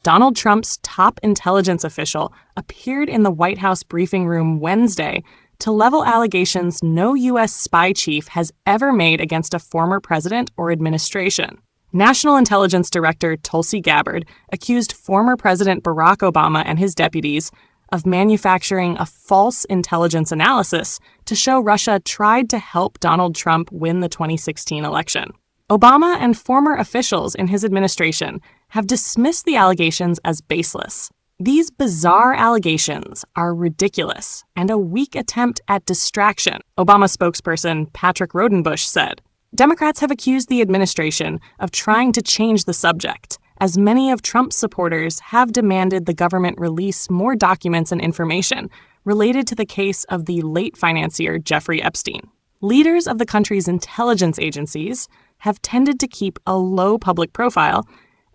Donald Trump's top intelligence official appeared in the White House briefing room Wednesday to level allegations no U.S. spy chief has ever made against a former president or administration. National Intelligence Director Tulsi Gabbard accused former President Barack Obama and his deputies of manufacturing a false intelligence analysis to show Russia tried to help Donald Trump win the 2016 election. Obama and former officials in his administration have dismissed the allegations as baseless. These bizarre allegations are ridiculous and a weak attempt at distraction, Obama spokesperson Patrick Rodenbush said. Democrats have accused the administration of trying to change the subject, as many of Trump's supporters have demanded the government release more documents and information related to the case of the late financier Jeffrey Epstein. Leaders of the country's intelligence agencies have tended to keep a low public profile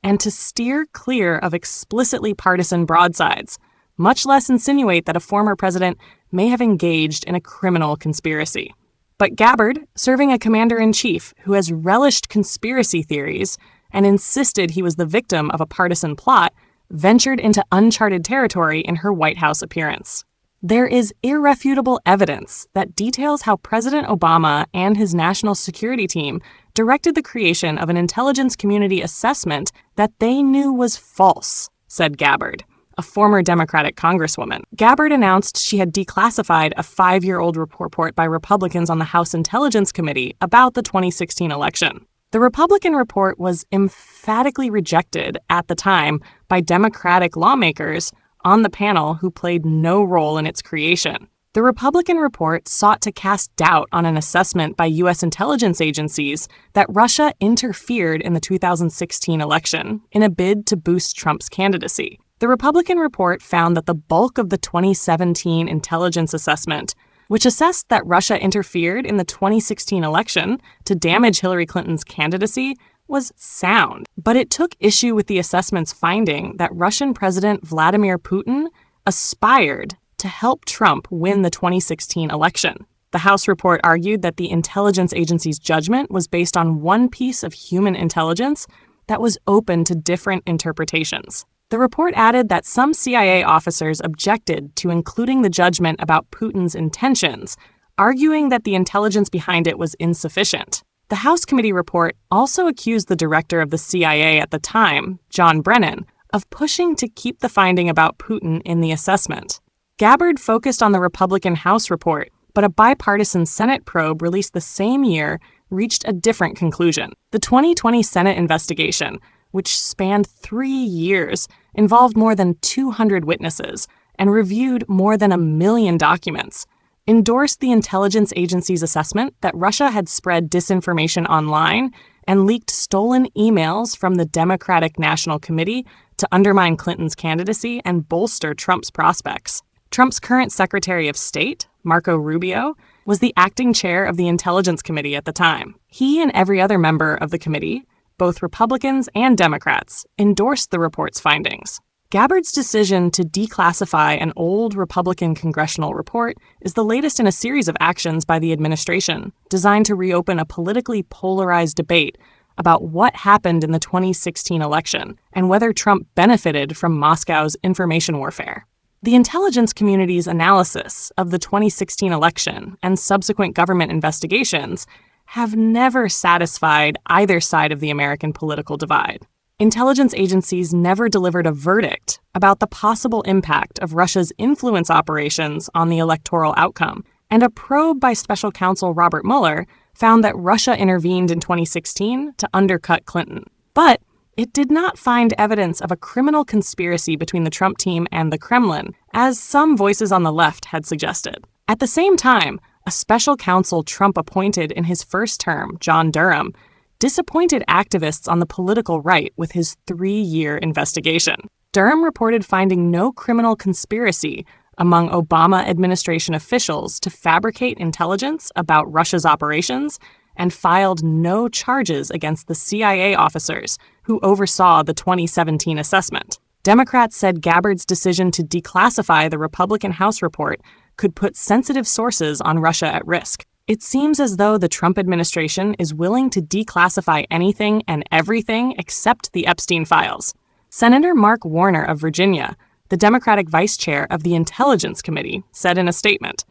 and to steer clear of explicitly partisan broadsides, much less insinuate that a former president may have engaged in a criminal conspiracy. But Gabbard, serving a commander-in-chief who has relished conspiracy theories and insisted he was the victim of a partisan plot, ventured into uncharted territory in her White House appearance. There is irrefutable evidence that details how President Obama and his national security team directed the creation of an intelligence community assessment that they knew was false, said Gabbard, a former Democratic congresswoman. Gabbard announced she had declassified a 5-year-old report by Republicans on the House Intelligence Committee about the 2016 election. The Republican report was emphatically rejected at the time by Democratic lawmakers on the panel who played no role in its creation. The Republican report sought to cast doubt on an assessment by U.S. intelligence agencies that Russia interfered in the 2016 election in a bid to boost Trump's candidacy. The Republican report found that the bulk of the 2017 intelligence assessment, which assessed that Russia interfered in the 2016 election to damage Hillary Clinton's candidacy, was sound. But it took issue with the assessment's finding that Russian President Vladimir Putin aspired to help Trump win the 2016 election. The House report argued that the intelligence agency's judgment was based on one piece of human intelligence that was open to different interpretations. The report added that some CIA officers objected to including the judgment about Putin's intentions, arguing that the intelligence behind it was insufficient. The House committee report also accused the director of the CIA at the time, John Brennan, of pushing to keep the finding about Putin in the assessment. Gabbard focused on the Republican House report, but a bipartisan Senate probe released the same year reached a different conclusion. The 2020 Senate investigation, which spanned 3 years, involved more than 200 witnesses, and reviewed more than 1 million documents, endorsed the intelligence agency's assessment that Russia had spread disinformation online and leaked stolen emails from the Democratic National Committee to undermine Clinton's candidacy and bolster Trump's prospects. Trump's current Secretary of State, Marco Rubio, was the acting chair of the Intelligence Committee at the time. He and every other member of the committee, both Republicans and Democrats, endorsed the report's findings. Gabbard's decision to declassify an old Republican congressional report is the latest in a series of actions by the administration designed to reopen a politically polarized debate about what happened in the 2016 election and whether Trump benefited from Moscow's information warfare. The intelligence community's analysis of the 2016 election and subsequent government investigations have never satisfied either side of the American political divide. Intelligence agencies never delivered a verdict about the possible impact of Russia's influence operations on the electoral outcome, and a probe by special counsel Robert Mueller found that Russia intervened in 2016 to undercut Clinton. But it did not find evidence of a criminal conspiracy between the Trump team and the Kremlin, as some voices on the left had suggested. At the same time, a special counsel Trump appointed in his first term, John Durham, disappointed activists on the political right with his 3-year investigation. Durham reported finding no criminal conspiracy among Obama administration officials to fabricate intelligence about Russia's operations and filed no charges against the CIA officers who oversaw the 2017 assessment. Democrats said Gabbard's decision to declassify the Republican House report could put sensitive sources on Russia at risk. It seems as though the Trump administration is willing to declassify anything and everything except the Epstein files. Senator Mark Warner of Virginia, the Democratic vice chair of the Intelligence Committee, said in a statement,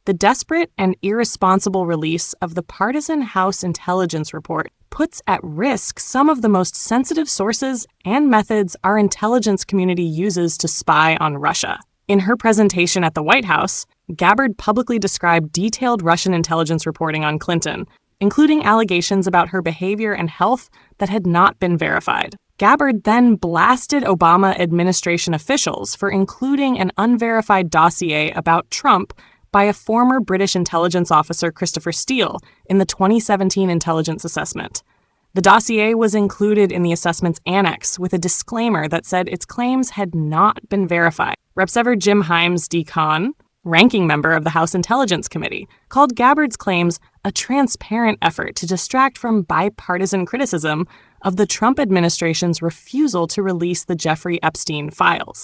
"The desperate and irresponsible release of the partisan House intelligence report puts at risk some of the most sensitive sources and methods our intelligence community uses to spy on Russia." In her presentation at the White House, Gabbard publicly described detailed Russian intelligence reporting on Clinton, including allegations about her behavior and health that had not been verified. Gabbard then blasted Obama administration officials for including an unverified dossier about Trump by a former British intelligence officer, Christopher Steele, in the 2017 intelligence assessment. The dossier was included in the assessment's annex with a disclaimer that said its claims had not been verified. Representative Jim Himes D. ranking member of the House Intelligence Committee, called Gabbard's claims a transparent effort to distract from bipartisan criticism of the Trump administration's refusal to release the Jeffrey Epstein files.